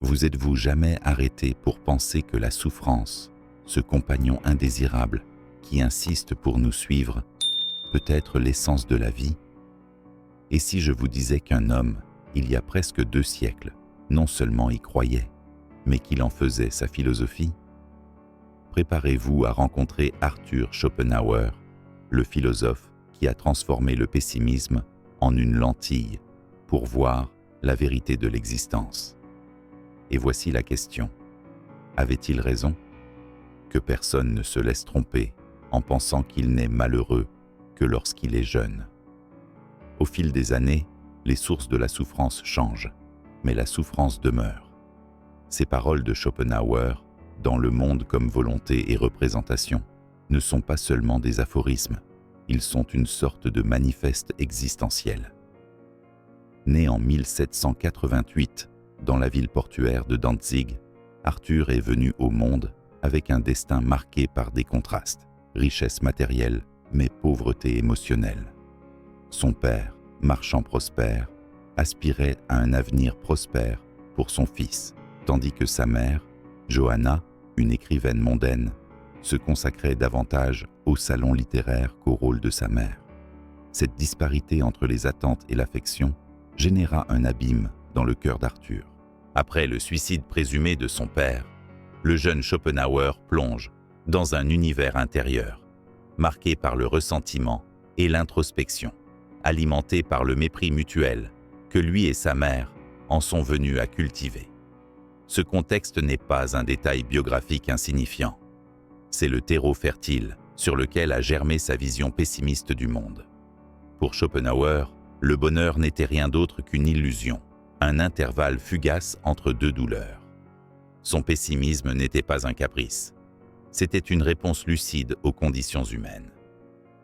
Vous êtes-vous jamais arrêté pour penser que la souffrance, ce compagnon indésirable qui insiste pour nous suivre, peut être l'essence de la vie? Et si je vous disais qu'un homme, il y a presque 2 siècles, non seulement y croyait, mais qu'il en faisait sa philosophie? Préparez-vous à rencontrer Arthur Schopenhauer, le philosophe qui a transformé le pessimisme en une lentille pour voir la vérité de l'existence. Et voici la question. Avait-il raison? Que personne ne se laisse tromper en pensant qu'il n'est malheureux que lorsqu'il est jeune. Au fil des années, les sources de la souffrance changent, mais la souffrance demeure. Ces paroles de Schopenhauer, dans Le monde comme volonté et représentation, ne sont pas seulement des aphorismes, ils sont une sorte de manifeste existentiel. Né en 1788, dans la ville portuaire de Dantzig, Arthur est venu au monde avec un destin marqué par des contrastes, richesse matérielle, mais pauvreté émotionnelle. Son père, marchand prospère, aspirait à un avenir prospère pour son fils, tandis que sa mère, Johanna, une écrivaine mondaine, se consacrait davantage au salon littéraire qu'au rôle de sa mère. Cette disparité entre les attentes et l'affection généra un abîme dans le cœur d'Arthur. Après le suicide présumé de son père, le jeune Schopenhauer plonge dans un univers intérieur, marqué par le ressentiment et l'introspection, alimenté par le mépris mutuel que lui et sa mère en sont venus à cultiver. Ce contexte n'est pas un détail biographique insignifiant. C'est le terreau fertile sur lequel a germé sa vision pessimiste du monde. Pour Schopenhauer, le bonheur n'était rien d'autre qu'une illusion, un intervalle fugace entre 2 douleurs. Son pessimisme n'était pas un caprice. C'était une réponse lucide aux conditions humaines.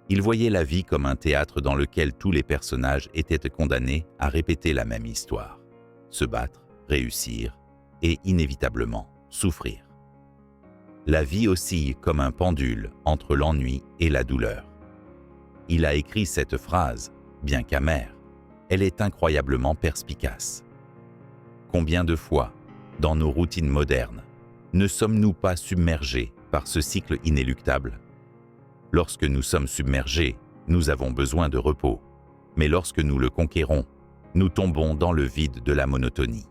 Il voyait la vie comme un théâtre dans lequel tous les personnages étaient condamnés à répéter la même histoire, se battre, réussir et inévitablement souffrir. La vie oscille comme un pendule entre l'ennui et la douleur. Il a écrit cette phrase, bien qu'amère, elle est incroyablement perspicace. Combien de fois, dans nos routines modernes, ne sommes-nous pas submergés par ce cycle inéluctable? Lorsque nous sommes submergés, nous avons besoin de repos, mais lorsque nous le conquérons, nous tombons dans le vide de la monotonie.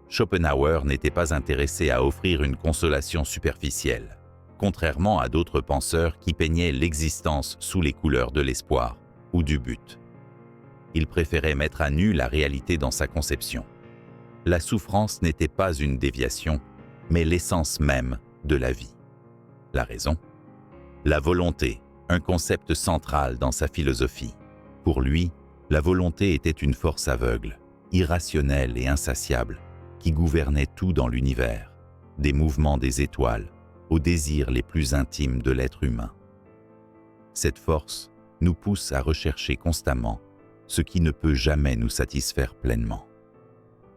Schopenhauer n'était pas intéressé à offrir une consolation superficielle, contrairement à d'autres penseurs qui peignaient l'existence sous les couleurs de l'espoir ou du but. Il préférait mettre à nu la réalité dans sa conception. La souffrance n'était pas une déviation, mais l'essence même de la vie. La raison? La volonté, un concept central dans sa philosophie. Pour lui, la volonté était une force aveugle, irrationnelle et insatiable, qui gouvernait tout dans l'univers, des mouvements des étoiles aux désirs les plus intimes de l'être humain. Cette force nous pousse à rechercher constamment ce qui ne peut jamais nous satisfaire pleinement.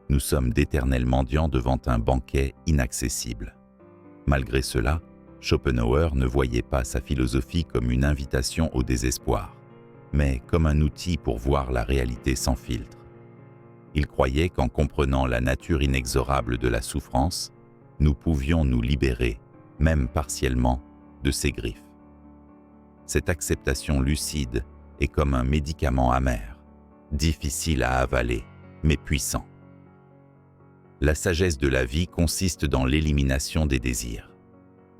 Nous sommes d'éternels mendiants devant un banquet inaccessible. Malgré cela, Schopenhauer ne voyait pas sa philosophie comme une invitation au désespoir, mais comme un outil pour voir la réalité sans filtre. Il croyait qu'en comprenant la nature inexorable de la souffrance, nous pouvions nous libérer, même partiellement, de ses griffes. Cette acceptation lucide est comme un médicament amer, difficile à avaler, mais puissant. La sagesse de la vie consiste dans l'élimination des désirs.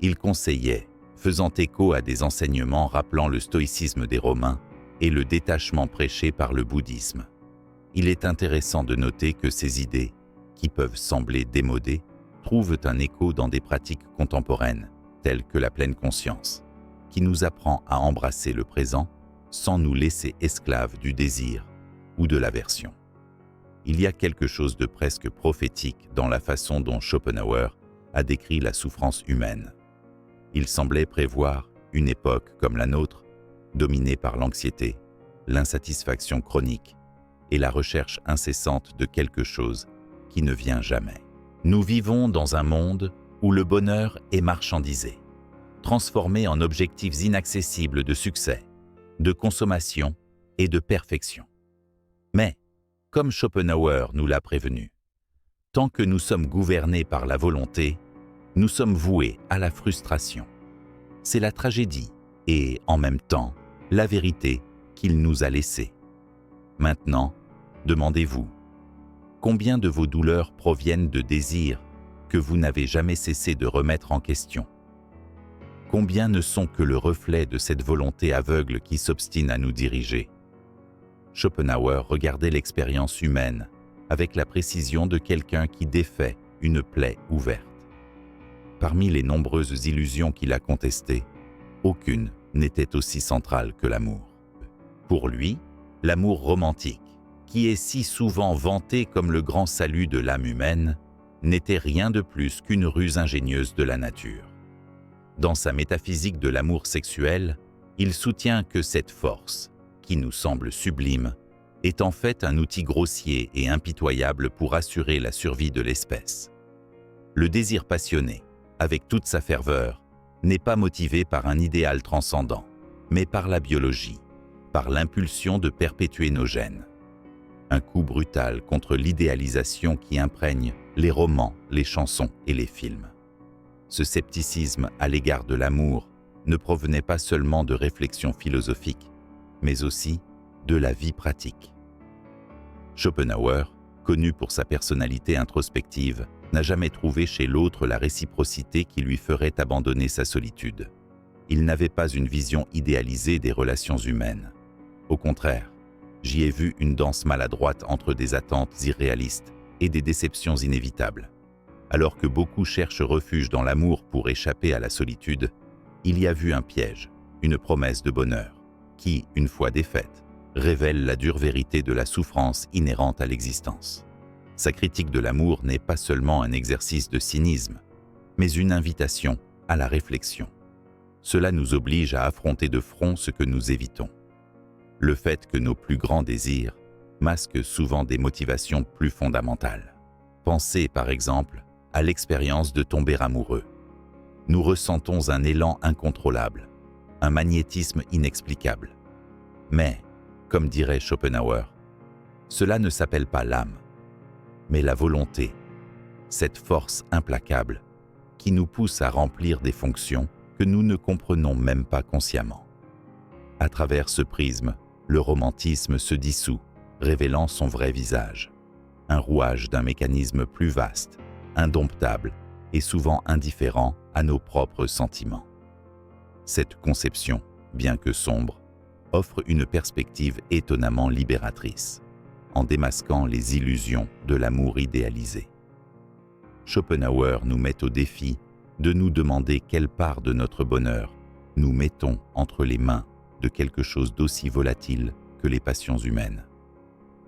Il conseillait, faisant écho à des enseignements rappelant le stoïcisme des Romains et le détachement prêché par le bouddhisme. Il est intéressant de noter que ces idées, qui peuvent sembler démodées, trouvent un écho dans des pratiques contemporaines, telles que la pleine conscience, qui nous apprend à embrasser le présent sans nous laisser esclaves du désir ou de l'aversion. Il y a quelque chose de presque prophétique dans la façon dont Schopenhauer a décrit la souffrance humaine. Il semblait prévoir une époque comme la nôtre, dominée par l'anxiété, l'insatisfaction chronique et la recherche incessante de quelque chose qui ne vient jamais. Nous vivons dans un monde où le bonheur est marchandisé, transformé en objectifs inaccessibles de succès, de consommation et de perfection. Mais, comme Schopenhauer nous l'a prévenu, Tant que nous sommes gouvernés par la volonté, nous sommes voués à la frustration. C'est la tragédie et, en même temps, la vérité qu'il nous a laissée. Maintenant, demandez-vous, combien de vos douleurs proviennent de désirs que vous n'avez jamais cessé de remettre en question? Combien ne sont que le reflet de cette volonté aveugle qui s'obstine à nous diriger? Schopenhauer regardait l'expérience humaine avec la précision de quelqu'un qui défait une plaie ouverte. Parmi les nombreuses illusions qu'il a contestées, aucune n'était aussi centrale que l'amour. Pour lui, l'amour romantique, qui est si souvent vanté comme le grand salut de l'âme humaine, n'était rien de plus qu'une ruse ingénieuse de la nature. Dans sa métaphysique de l'amour sexuel, il soutient que cette force, qui nous semble sublime, est en fait un outil grossier et impitoyable pour assurer la survie de l'espèce. Le désir passionné, avec toute sa ferveur, n'est pas motivé par un idéal transcendant, mais par la biologie, par l'impulsion de perpétuer nos gènes. Un coup brutal contre l'idéalisation qui imprègne les romans, les chansons et les films. Ce scepticisme à l'égard de l'amour ne provenait pas seulement de réflexions philosophiques, mais aussi de la vie pratique. Schopenhauer, connu pour sa personnalité introspective, n'a jamais trouvé chez l'autre la réciprocité qui lui ferait abandonner sa solitude. Il n'avait pas une vision idéalisée des relations humaines. Au contraire, j'y ai vu une danse maladroite entre des attentes irréalistes et des déceptions inévitables. Alors que beaucoup cherchent refuge dans l'amour pour échapper à la solitude, il y a vu un piège, une promesse de bonheur, qui, une fois défaite, révèle la dure vérité de la souffrance inhérente à l'existence. Sa critique de l'amour n'est pas seulement un exercice de cynisme, mais une invitation à la réflexion. Cela nous oblige à affronter de front ce que nous évitons. Le fait que nos plus grands désirs masquent souvent des motivations plus fondamentales. Pensez par exemple à l'expérience de tomber amoureux. Nous ressentons un élan incontrôlable, un magnétisme inexplicable. Mais, comme dirait Schopenhauer, cela ne s'appelle pas l'âme, mais la volonté, cette force implacable qui nous pousse à remplir des fonctions que nous ne comprenons même pas consciemment. À travers ce prisme, le romantisme se dissout, révélant son vrai visage. Un rouage d'un mécanisme plus vaste, indomptable et souvent indifférent à nos propres sentiments. Cette conception, bien que sombre, offre une perspective étonnamment libératrice, en démasquant les illusions de l'amour idéalisé. Schopenhauer nous met au défi de nous demander quelle part de notre bonheur nous mettons entre les mains de quelque chose d'aussi volatile que les passions humaines.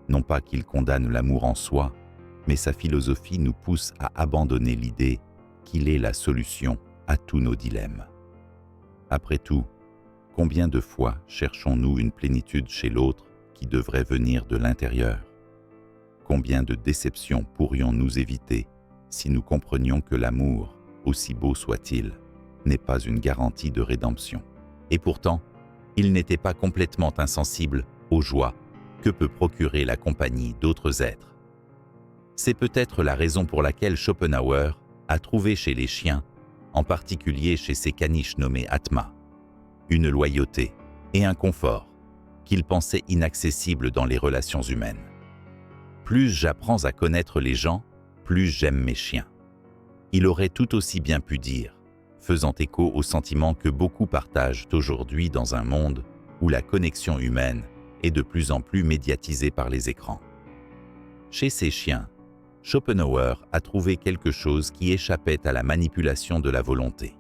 Non pas qu'il condamne l'amour en soi, mais sa philosophie nous pousse à abandonner l'idée qu'il est la solution à tous nos dilemmes. Après tout, combien de fois cherchons-nous une plénitude chez l'autre qui devrait venir de l'intérieur? Combien de déceptions pourrions-nous éviter si nous comprenions que l'amour, aussi beau soit-il, n'est pas une garantie de rédemption? Et pourtant, il n'était pas complètement insensible aux joies que peut procurer la compagnie d'autres êtres. C'est peut-être la raison pour laquelle Schopenhauer a trouvé chez les chiens, en particulier chez ces caniches nommés Atma, une loyauté et un confort qu'il pensait inaccessibles dans les relations humaines. Plus j'apprends à connaître les gens, plus j'aime mes chiens. Il aurait tout aussi bien pu dire, faisant écho au sentiment que beaucoup partagent aujourd'hui dans un monde où la connexion humaine est de plus en plus médiatisée par les écrans. Chez ces chiens, Schopenhauer a trouvé quelque chose qui échappait à la manipulation de la volonté,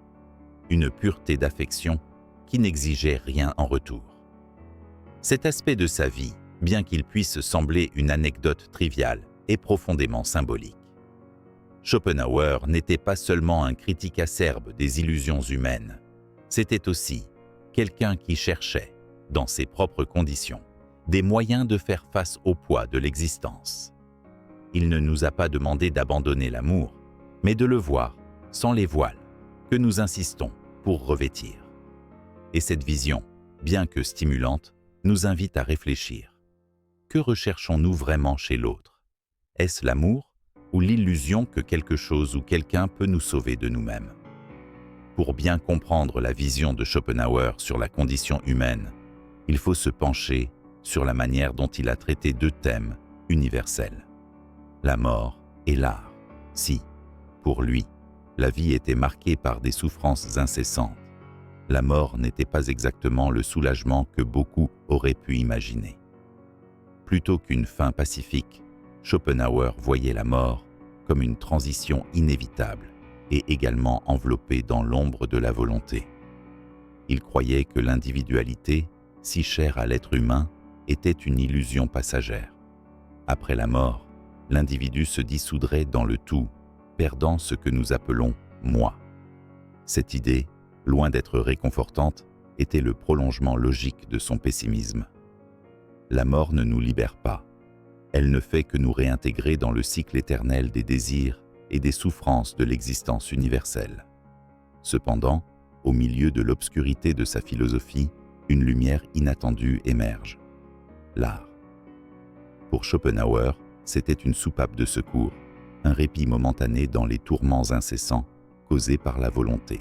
une pureté d'affection qui n'exigeait rien en retour. Cet aspect de sa vie, bien qu'il puisse sembler une anecdote triviale, est profondément symbolique. Schopenhauer n'était pas seulement un critique acerbe des illusions humaines, c'était aussi quelqu'un qui cherchait, dans ses propres conditions, des moyens de faire face au poids de l'existence. Il ne nous a pas demandé d'abandonner l'amour, mais de le voir, sans les voiles, que nous insistons pour revêtir. Et cette vision, bien que stimulante, nous invite à réfléchir. Que recherchons-nous vraiment chez l'autre? Est-ce l'amour ou l'illusion que quelque chose ou quelqu'un peut nous sauver de nous-mêmes. Pour bien comprendre la vision de Schopenhauer sur la condition humaine, il faut se pencher sur la manière dont il a traité deux thèmes universels, la mort et l'art. Si, pour lui, la vie était marquée par des souffrances incessantes, la mort n'était pas exactement le soulagement que beaucoup auraient pu imaginer. Plutôt qu'une fin pacifique, Schopenhauer voyait la mort comme une transition inévitable et également enveloppée dans l'ombre de la volonté. Il croyait que l'individualité, si chère à l'être humain, était une illusion passagère. Après la mort, l'individu se dissoudrait dans le tout, perdant ce que nous appelons « moi ». Cette idée, loin d'être réconfortante, était le prolongement logique de son pessimisme. La mort ne nous libère pas. Elle ne fait que nous réintégrer dans le cycle éternel des désirs et des souffrances de l'existence universelle. Cependant, au milieu de l'obscurité de sa philosophie, une lumière inattendue émerge. L'art. Pour Schopenhauer, c'était une soupape de secours, un répit momentané dans les tourments incessants causés par la volonté.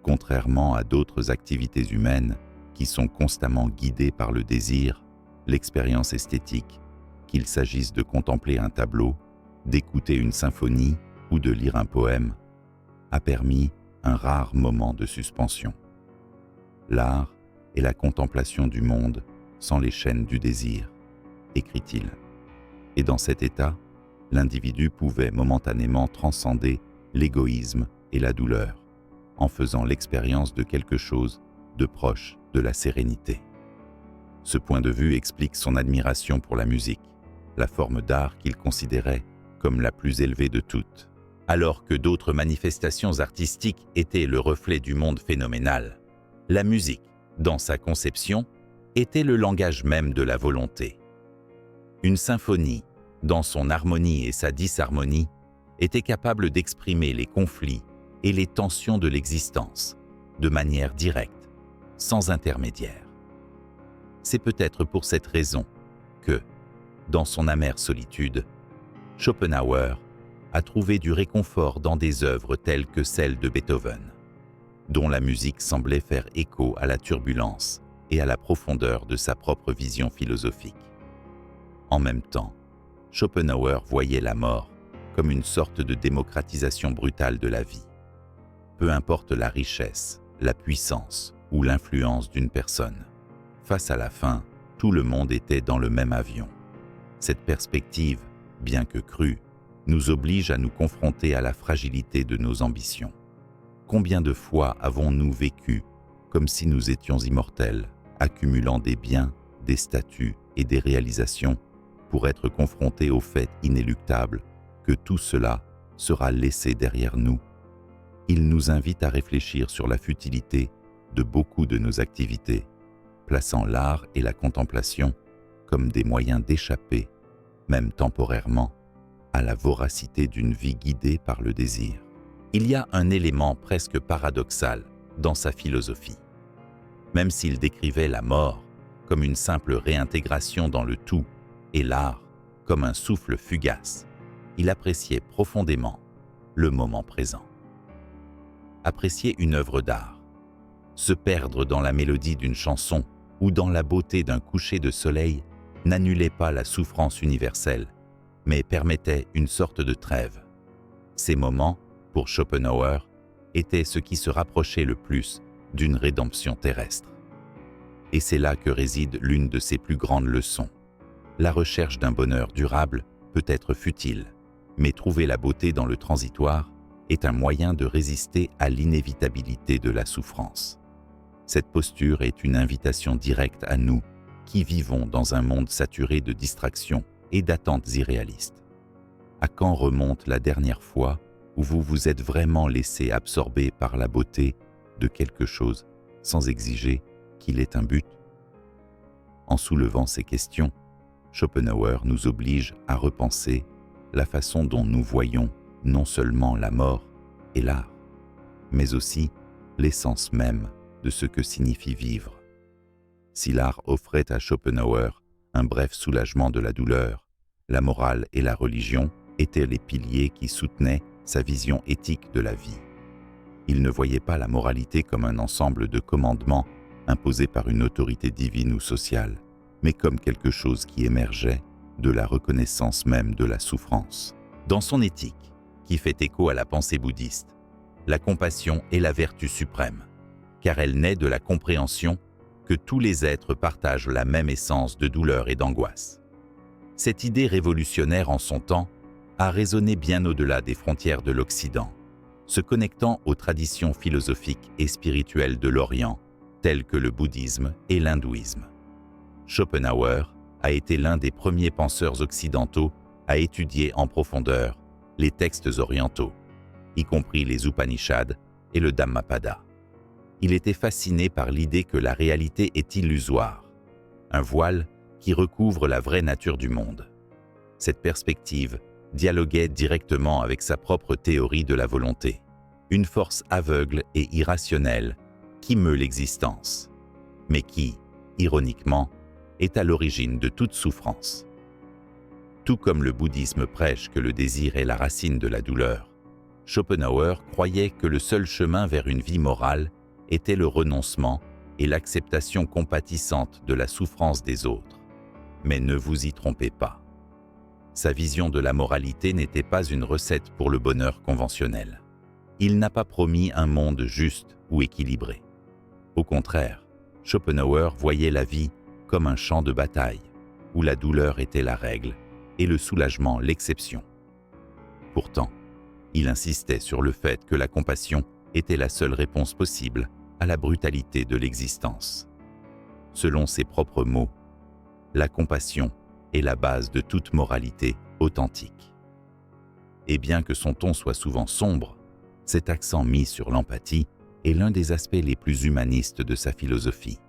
Contrairement à d'autres activités humaines qui sont constamment guidées par le désir, l'expérience esthétique, qu'il s'agisse de contempler un tableau, d'écouter une symphonie ou de lire un poème, a permis un rare moment de suspension. L'art est la contemplation du monde sans les chaînes du désir, écrit-il. Et dans cet état, l'individu pouvait momentanément transcender l'égoïsme et la douleur, en faisant l'expérience de quelque chose de proche de la sérénité. Ce point de vue explique son admiration pour la musique, la forme d'art qu'il considérait comme la plus élevée de toutes. Alors que d'autres manifestations artistiques étaient le reflet du monde phénoménal, la musique, dans sa conception, était le langage même de la volonté. Une symphonie, dans son harmonie et sa disharmonie, était capable d'exprimer les conflits et les tensions de l'existence, de manière directe, sans intermédiaire. C'est peut-être pour cette raison que, dans son amère solitude, Schopenhauer a trouvé du réconfort dans des œuvres telles que celles de Beethoven, dont la musique semblait faire écho à la turbulence et à la profondeur de sa propre vision philosophique. En même temps, Schopenhauer voyait la mort comme une sorte de démocratisation brutale de la vie. Peu importe la richesse, la puissance ou l'influence d'une personne, face à la fin, tout le monde était dans le même avion. Cette perspective, bien que crue, nous oblige à nous confronter à la fragilité de nos ambitions. Combien de fois avons-nous vécu comme si nous étions immortels, accumulant des biens, des statuts et des réalisations pour être confrontés au fait inéluctable que tout cela sera laissé derrière nous? Il nous invite à réfléchir sur la futilité de beaucoup de nos activités, plaçant l'art et la contemplation comme des moyens d'échapper, même temporairement, à la voracité d'une vie guidée par le désir. Il y a un élément presque paradoxal dans sa philosophie. Même s'il décrivait la mort comme une simple réintégration dans le tout et l'art comme un souffle fugace, il appréciait profondément le moment présent. Apprécier une œuvre d'art, se perdre dans la mélodie d'une chanson ou dans la beauté d'un coucher de soleil n'annulait pas la souffrance universelle, mais permettait une sorte de trêve. Ces moments, pour Schopenhauer, étaient ce qui se rapprochait le plus d'une rédemption terrestre. Et c'est là que réside l'une de ses plus grandes leçons. La recherche d'un bonheur durable peut être futile, mais trouver la beauté dans le transitoire est un moyen de résister à l'inévitabilité de la souffrance. Cette posture est une invitation directe à nous, qui vivons dans un monde saturé de distractions et d'attentes irréalistes. À quand remonte la dernière fois où vous vous êtes vraiment laissé absorber par la beauté de quelque chose sans exiger qu'il ait un but? En soulevant ces questions, Schopenhauer nous oblige à repenser la façon dont nous voyons non seulement la mort et l'art, mais aussi l'essence même de ce que signifie vivre. Si l'art offrait à Schopenhauer un bref soulagement de la douleur, la morale et la religion étaient les piliers qui soutenaient sa vision éthique de la vie. Il ne voyait pas la moralité comme un ensemble de commandements imposés par une autorité divine ou sociale, mais comme quelque chose qui émergeait de la reconnaissance même de la souffrance. Dans son éthique, qui fait écho à la pensée bouddhiste, la compassion est la vertu suprême, car elle naît de la compréhension que tous les êtres partagent la même essence de douleur et d'angoisse. Cette idée révolutionnaire en son temps a résonné bien au-delà des frontières de l'Occident, se connectant aux traditions philosophiques et spirituelles de l'Orient, telles que le bouddhisme et l'hindouisme. Schopenhauer a été l'un des premiers penseurs occidentaux à étudier en profondeur les textes orientaux, y compris les Upanishads et le Dhammapada. Il était fasciné par l'idée que la réalité est illusoire, un voile qui recouvre la vraie nature du monde. Cette perspective dialoguait directement avec sa propre théorie de la volonté, une force aveugle et irrationnelle qui meut l'existence, mais qui, ironiquement, est à l'origine de toute souffrance. Tout comme le bouddhisme prêche que le désir est la racine de la douleur, Schopenhauer croyait que le seul chemin vers une vie morale était le renoncement et l'acceptation compatissante de la souffrance des autres. Mais ne vous y trompez pas. Sa vision de la moralité n'était pas une recette pour le bonheur conventionnel. Il n'a pas promis un monde juste ou équilibré. Au contraire, Schopenhauer voyait la vie comme un champ de bataille, où la douleur était la règle et le soulagement l'exception. Pourtant, il insistait sur le fait que la compassion était la seule réponse possible à la brutalité de l'existence. Selon ses propres mots, la compassion est la base de toute moralité authentique. Et bien que son ton soit souvent sombre, cet accent mis sur l'empathie est l'un des aspects les plus humanistes de sa philosophie,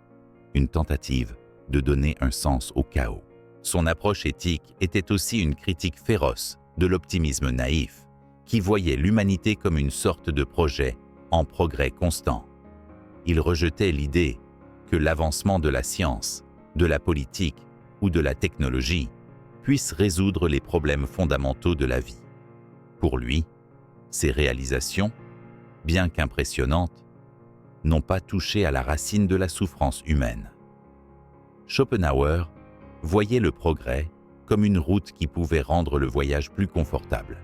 une tentative de donner un sens au chaos. Son approche éthique était aussi une critique féroce de l'optimisme naïf, qui voyait l'humanité comme une sorte de projet en progrès constant. Il rejetait l'idée que l'avancement de la science, de la politique ou de la technologie puisse résoudre les problèmes fondamentaux de la vie. Pour lui, ces réalisations, bien qu'impressionnantes, n'ont pas touché à la racine de la souffrance humaine. Schopenhauer voyait le progrès comme une route qui pouvait rendre le voyage plus confortable,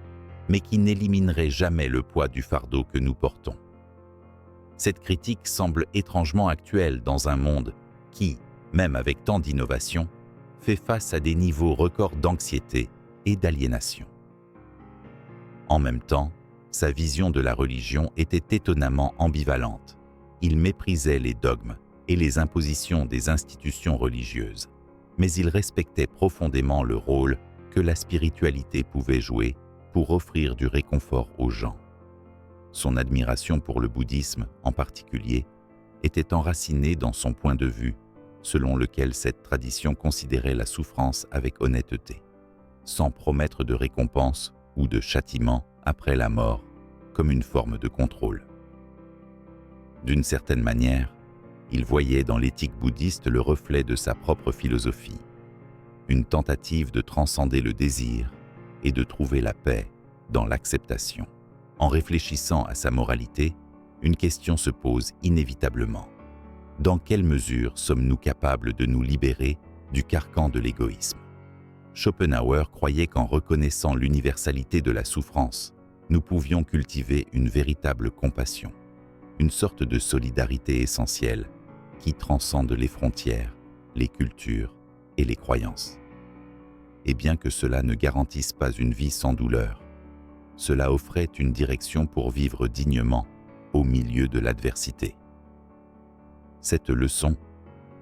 mais qui n'éliminerait jamais le poids du fardeau que nous portons. Cette critique semble étrangement actuelle dans un monde qui, même avec tant d'innovation, fait face à des niveaux records d'anxiété et d'aliénation. En même temps, sa vision de la religion était étonnamment ambivalente. Il méprisait les dogmes et les impositions des institutions religieuses, mais il respectait profondément le rôle que la spiritualité pouvait jouer pour offrir du réconfort aux gens. Son admiration pour le bouddhisme, en particulier, était enracinée dans son point de vue, selon lequel cette tradition considérait la souffrance avec honnêteté, sans promettre de récompense ou de châtiment après la mort, comme une forme de contrôle. D'une certaine manière, il voyait dans l'éthique bouddhiste le reflet de sa propre philosophie, une tentative de transcender le désir et de trouver la paix dans l'acceptation. En réfléchissant à sa moralité, une question se pose inévitablement. Dans quelle mesure sommes-nous capables de nous libérer du carcan de l'égoïsme? Schopenhauer croyait qu'en reconnaissant l'universalité de la souffrance, nous pouvions cultiver une véritable compassion, une sorte de solidarité essentielle qui transcende les frontières, les cultures et les croyances. Et bien que cela ne garantisse pas une vie sans douleur, cela offrait une direction pour vivre dignement au milieu de l'adversité. Cette leçon,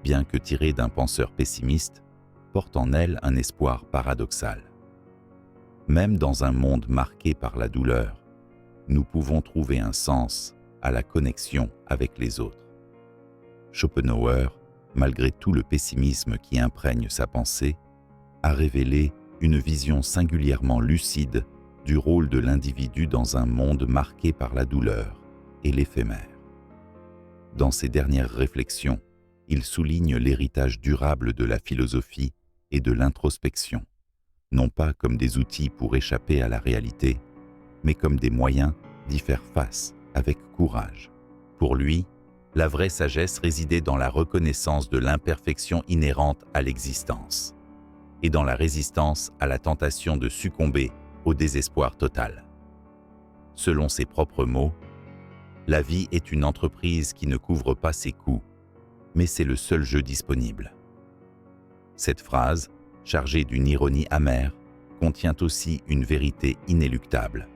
bien que tirée d'un penseur pessimiste, porte en elle un espoir paradoxal. Même dans un monde marqué par la douleur, nous pouvons trouver un sens à la connexion avec les autres. Schopenhauer, malgré tout le pessimisme qui imprègne sa pensée, a révélé une vision singulièrement lucide du rôle de l'individu dans un monde marqué par la douleur et l'éphémère. Dans ses dernières réflexions, il souligne l'héritage durable de la philosophie et de l'introspection, non pas comme des outils pour échapper à la réalité, mais comme des moyens d'y faire face avec courage. Pour lui, la vraie sagesse résidait dans la reconnaissance de l'imperfection inhérente à l'existence et dans la résistance à la tentation de succomber au désespoir total. Selon ses propres mots, la vie est une entreprise qui ne couvre pas ses coûts, mais c'est le seul jeu disponible. Cette phrase, chargée d'une ironie amère, contient aussi une vérité inéluctable.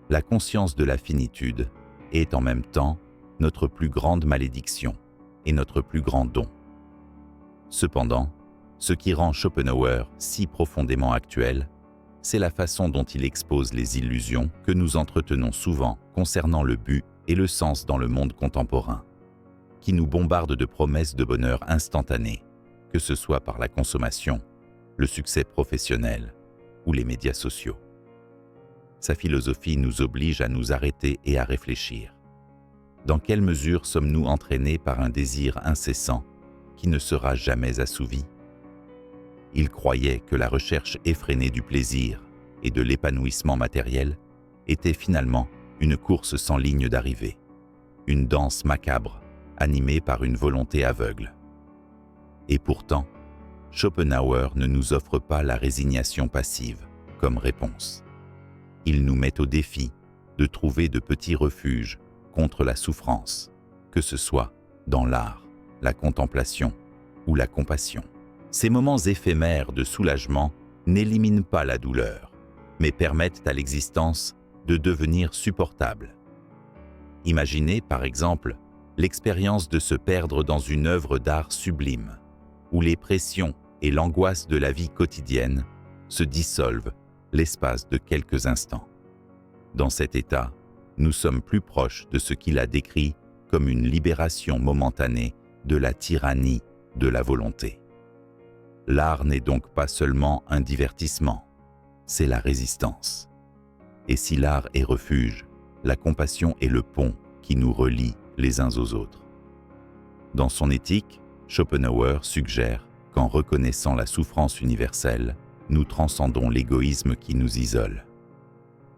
La conscience de la finitude est en même temps notre plus grande malédiction et notre plus grand don. Cependant, ce qui rend Schopenhauer si profondément actuel, c'est la façon dont il expose les illusions que nous entretenons souvent concernant le but et le sens dans le monde contemporain, qui nous bombarde de promesses de bonheur instantané, que ce soit par la consommation, le succès professionnel ou les médias sociaux. Sa philosophie nous oblige à nous arrêter et à réfléchir. Dans quelle mesure sommes-nous entraînés par un désir incessant qui ne sera jamais assouvi? Il croyait que la recherche effrénée du plaisir et de l'épanouissement matériel était finalement une course sans ligne d'arrivée, une danse macabre animée par une volonté aveugle. Et pourtant, Schopenhauer ne nous offre pas la résignation passive comme réponse. Il nous met au défi de trouver de petits refuges contre la souffrance, que ce soit dans l'art, la contemplation ou la compassion. Ces moments éphémères de soulagement n'éliminent pas la douleur, mais permettent à l'existence de devenir supportable. Imaginez, par exemple, l'expérience de se perdre dans une œuvre d'art sublime, où les pressions et l'angoisse de la vie quotidienne se dissolvent l'espace de quelques instants. Dans cet état, nous sommes plus proches de ce qu'il a décrit comme une libération momentanée de la tyrannie de la volonté. L'art n'est donc pas seulement un divertissement, c'est la résistance. Et si l'art est refuge, la compassion est le pont qui nous relie les uns aux autres. Dans son éthique, Schopenhauer suggère qu'en reconnaissant la souffrance universelle, nous transcendons l'égoïsme qui nous isole.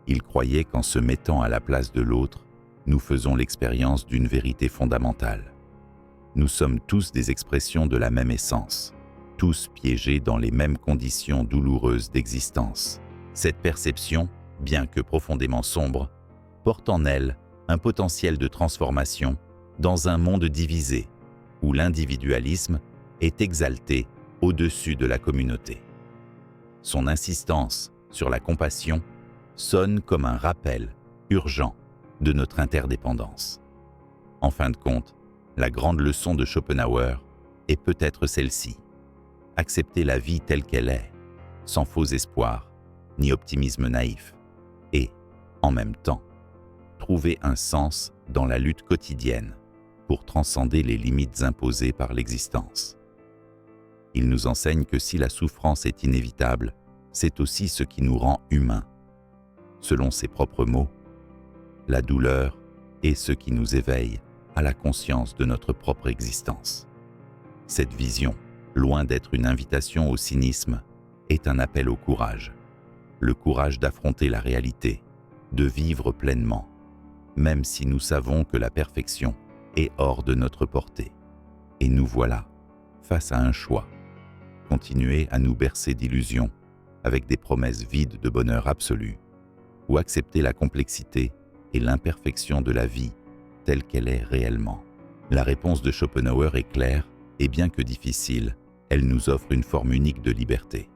Il croyait qu'en se mettant à la place de l'autre, nous faisons l'expérience d'une vérité fondamentale. Nous sommes tous des expressions de la même essence, tous piégés dans les mêmes conditions douloureuses d'existence. Cette perception, bien que profondément sombre, porte en elle un potentiel de transformation dans un monde divisé, où l'individualisme est exalté au-dessus de la communauté. Son insistance sur la compassion sonne comme un rappel urgent de notre interdépendance. En fin de compte, la grande leçon de Schopenhauer est peut-être celle-ci: accepter la vie telle qu'elle est, sans faux espoir ni optimisme naïf, et, en même temps, trouver un sens dans la lutte quotidienne pour transcender les limites imposées par l'existence. Il nous enseigne que si la souffrance est inévitable, c'est aussi ce qui nous rend humains. Selon ses propres mots, la douleur est ce qui nous éveille à la conscience de notre propre existence. Cette vision, loin d'être une invitation au cynisme, est un appel au courage. Le courage d'affronter la réalité, de vivre pleinement, même si nous savons que la perfection est hors de notre portée. Et nous voilà, face à un choix: continuer à nous bercer d'illusions avec des promesses vides de bonheur absolu, ou accepter la complexité et l'imperfection de la vie telle qu'elle est réellement. La réponse de Schopenhauer est claire, et bien que difficile, elle nous offre une forme unique de liberté.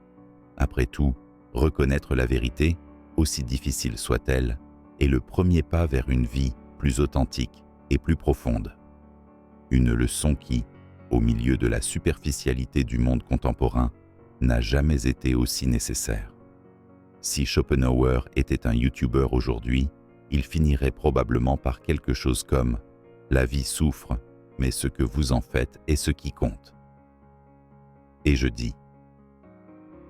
Après tout, reconnaître la vérité, aussi difficile soit-elle, est le premier pas vers une vie plus authentique et plus profonde. Une leçon qui, au milieu de la superficialité du monde contemporain, n'a jamais été aussi nécessaire. Si Schopenhauer était un YouTuber aujourd'hui, il finirait probablement par quelque chose comme « La vie souffre, mais ce que vous en faites est ce qui compte ». Et je dis,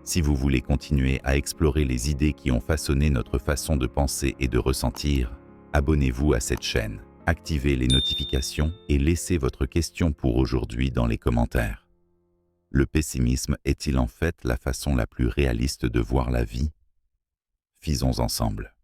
si vous voulez continuer à explorer les idées qui ont façonné notre façon de penser et de ressentir, abonnez-vous à cette chaîne, activez les notifications et laissez votre question pour aujourd'hui dans les commentaires. Le pessimisme est-il en fait la façon la plus réaliste de voir la vie? Faisons ensemble.